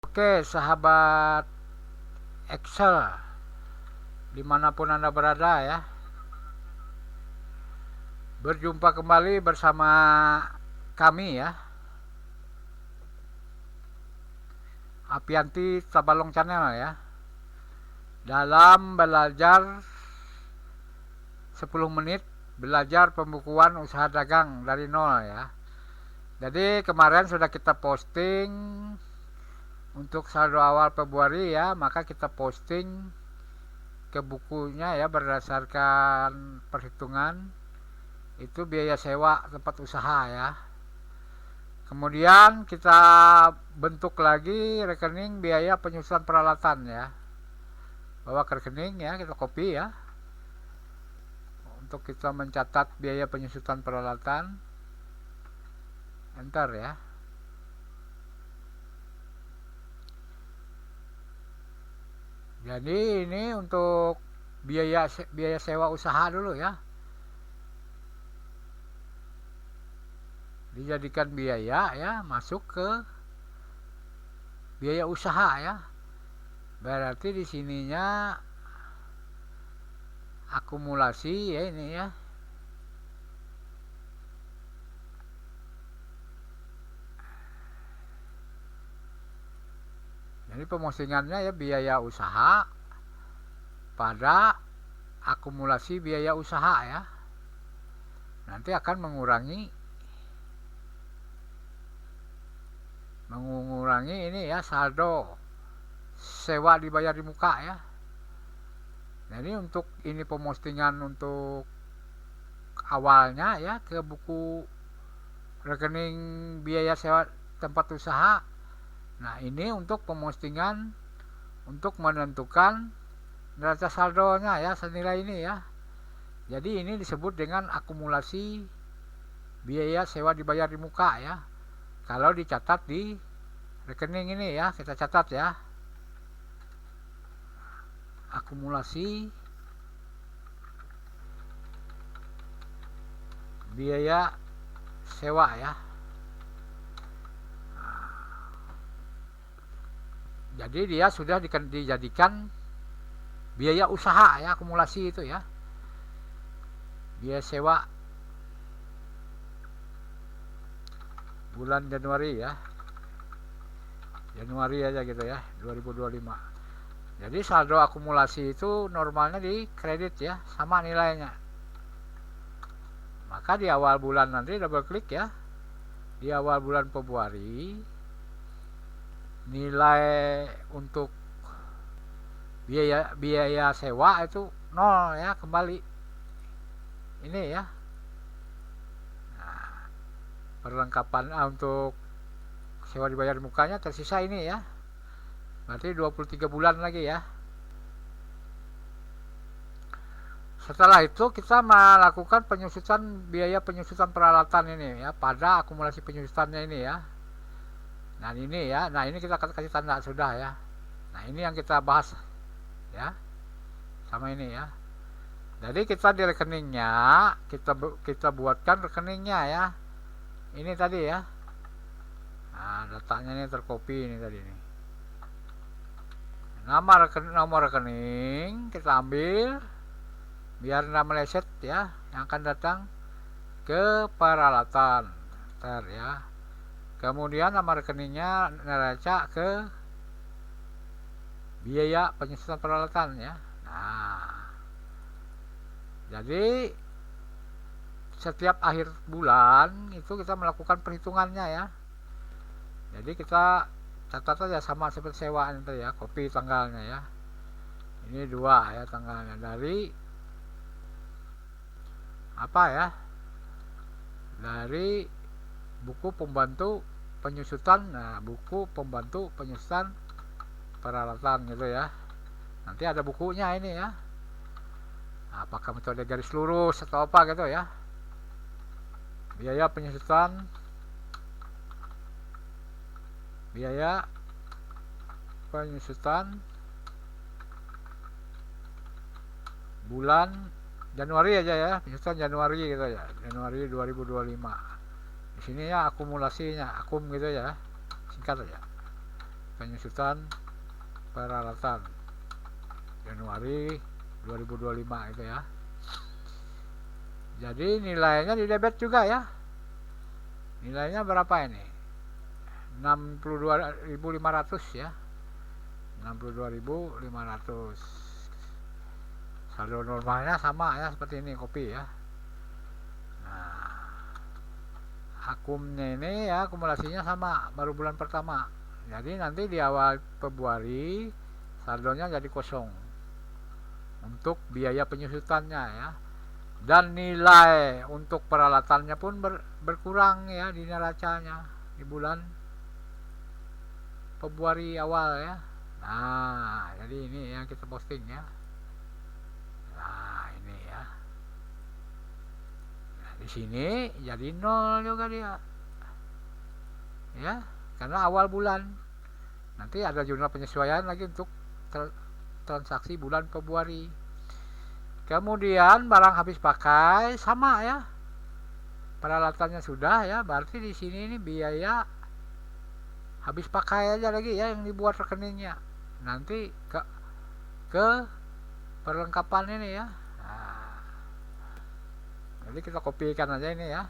Oke, sahabat Excel, dimanapun Anda berada ya. Berjumpa kembali bersama kami ya, Apianti Tabalong Channel ya. Dalam belajar 10 menit belajar pembukuan usaha dagang dari nol ya. Jadi kemarin sudah kita posting untuk saldo awal Februari ya, maka kita posting ke bukunya ya berdasarkan perhitungan itu biaya sewa tempat usaha ya. Kemudian kita bentuk lagi rekening biaya penyusunan peralatan ya. Bawa ke rekening ya, kita copy ya. Untuk kita mencatat biaya penyusunan peralatan. Enter ya. Jadi ini untuk biaya sewa usaha dulu ya. Dijadikan biaya ya, masuk ke biaya usaha ya. Berarti di sininya akumulasi ya ini ya. Jadi pemosingannya ya biaya usaha pada akumulasi biaya usaha ya. Nanti akan mengurangi ini ya saldo sewa dibayar di muka ya. Jadi untuk ini pemostingan untuk awalnya ya ke buku rekening biaya sewa tempat usaha. Nah ini untuk pemostingan untuk menentukan neraca saldonya ya, senilai ini ya. Jadi ini disebut dengan akumulasi biaya sewa dibayar di muka ya. Kalau dicatat di rekening ini ya, kita catat ya. Akumulasi biaya sewa ya. Jadi dia sudah dijadikan biaya usaha ya, akumulasi itu ya. Biaya sewa bulan Januari ya. Januari aja gitu ya, 2025. Jadi saldo akumulasi itu normalnya di kredit ya, sama nilainya. Maka di awal bulan nanti double klik ya. Di awal bulan Februari nilai untuk biaya sewa itu 0 ya, kembali. Ini ya. Nah, perlengkapan untuk sewa dibayar mukanya tersisa ini ya. Berarti 23 bulan lagi ya. Setelah itu kita melakukan penyusutan biaya penyusutan peralatan ini ya pada akumulasi penyusutannya ini ya. Nah ini ya, nah ini kita kasih tanda sudah ya. Nah ini yang kita bahas ya, sama ini ya. Jadi kita di rekeningnya kita buatkan rekeningnya ya. Ini tadi ya. Nah datanya ini terkopi ini tadi nih. Nomor rekening kita ambil biar tidak meleset ya, yang akan datang ke peralatan ntar ya. Kemudian nama rekeningnya neraca ke biaya penyusunan peralatan ya. Nah jadi setiap akhir bulan itu kita melakukan perhitungannya ya. Jadi kita catat saja sama seperti sewaan itu ya, copy tanggalnya ya. Ini 2 ya tanggalnya dari apa ya? Dari buku pembantu penyusutan. Nah, buku pembantu penyusutan peralatan gitu ya. Nanti ada bukunya ini ya. Apakah metode garis lurus atau apa gitu ya. Biaya penyusutan bulan Januari aja ya, penyusutan Januari gitu ya, Januari 2025. Di sini ya akumulasinya, akum gitu ya, singkat aja. penyusutan peralatan Januari 2025 itu ya. Jadi nilainya di debit juga ya. Nilainya berapa ini? 62.500 ya. 62.500. Saldo normalnya sama ya seperti ini kopi ya. Nah, akumnya ini ya akumulasinya sama baru bulan pertama. Jadi nanti di awal Februari saldonya jadi kosong untuk biaya penyusutannya ya. Dan nilai untuk peralatannya pun berkurang ya di neracanya di bulan Februari awal ya. Nah, jadi ini yang kita posting ya. Nah, ini ya. Nah, di sini jadi 0 juga dia. Ya, karena awal bulan. Nanti ada jurnal penyesuaian lagi untuk transaksi bulan Februari. Kemudian barang habis pakai sama ya. Peralatannya sudah ya, berarti di sini ini biaya habis pakai aja lagi ya yang dibuat rekeningnya. Nanti ke perlengkapan ini ya. Nah, jadi kita kopikan aja ini ya.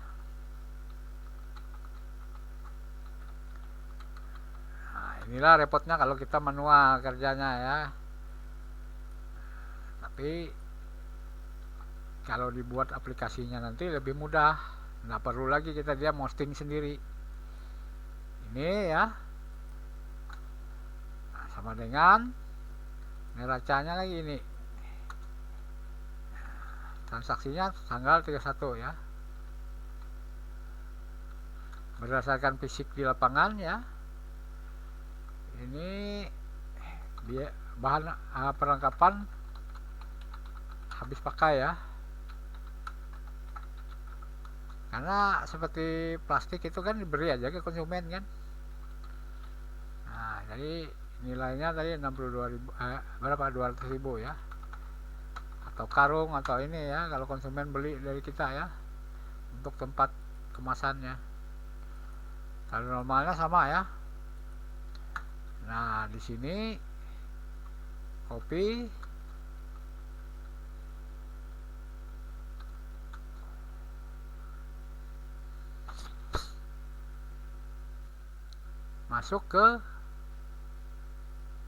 Nah, inilah repotnya kalau kita manual kerjanya ya. Tapi kalau dibuat aplikasinya nanti lebih mudah, nggak perlu lagi kita dia posting sendiri. Ini ya. Nah, sama dengan neracanya lagi ini. Transaksinya tanggal 31 ya. Berdasarkan fisik di lapangan ya. Ini bahan perlengkapan habis pakai ya. Karena seperti plastik itu kan diberi aja ke konsumen kan. Nah, jadi nilainya tadi 62.000 berapa 200.000 ya. Atau karung atau ini ya kalau konsumen beli dari kita ya. Untuk tempat kemasannya. Kalau normalnya sama ya. Nah, di sini kopi masuk ke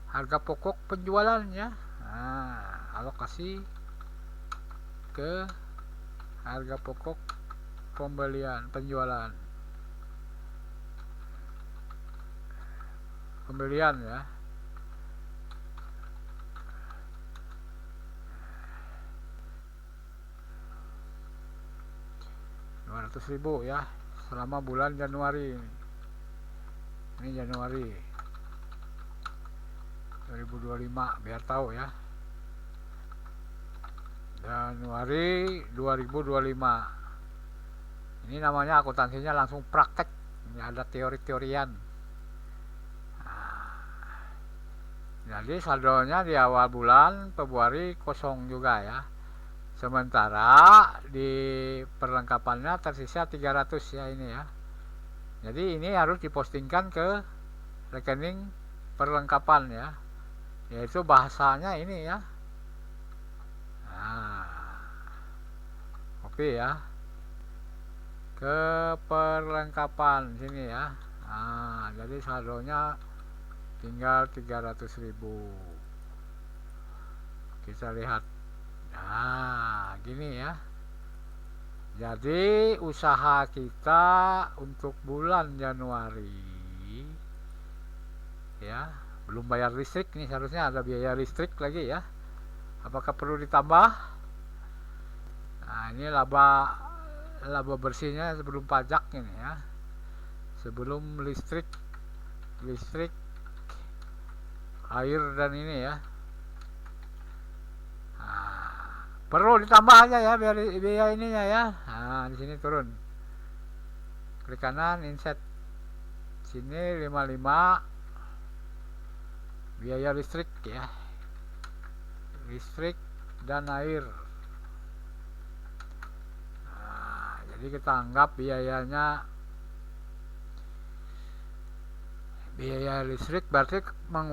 harga pokok penjualannya. Nah, alokasi ke harga pokok pembelian ya. Rp200.000 ya selama bulan Januari ini Januari 2025 biar tahu ya. Januari 2025 ini namanya akuntansinya langsung praktek, nggak ada teori-teorian. Jadi saldonya di awal bulan Februari kosong juga ya. Sementara di perlengkapannya tersisa 300 ya ini ya. Jadi ini harus dipostingkan ke rekening perlengkapan ya. Yaitu bahasanya ini ya. Nah, copy ya. Ke perlengkapan sini ya. Nah, jadi saldonya tinggal 300.000. Kita lihat. Nah, gini ya. Jadi usaha kita untuk bulan Januari ya, belum bayar listrik nih, seharusnya ada biaya listrik lagi ya. Apakah perlu ditambah? Nah, ini laba bersihnya sebelum pajak ini ya. Sebelum listrik, air dan ini ya. Nah, perlu ditambah aja ya biaya ininya ya. Nah, di sini turun. Klik kanan inset. Sini 55 biaya listrik ya. Listrik dan air. Nah, jadi kita anggap biayanya biaya listrik berarti mengurangi